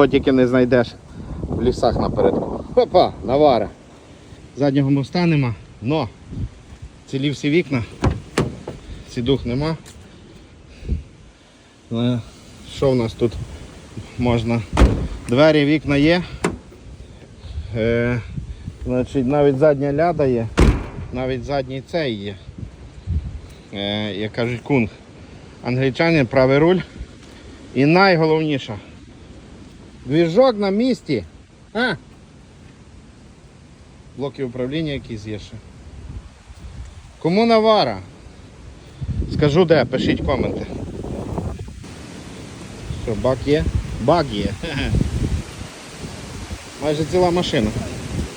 такого тільки не знайдеш в лісах напередку. Опа, Навара. Заднього моста нема, но цілі всі вікна, сідух нема. Що в нас тут можна? Двері, вікна є. Значить, навіть задня ляда є, навіть задній цей є. Як кажуть, кунг. Англічанин, правий руль. І найголовніше, двіжок на місці. Блоки управління якісь є ще. Кому Навара? Скажу де, пишіть коменти. Що, бак є? Бак є. Майже ціла машина.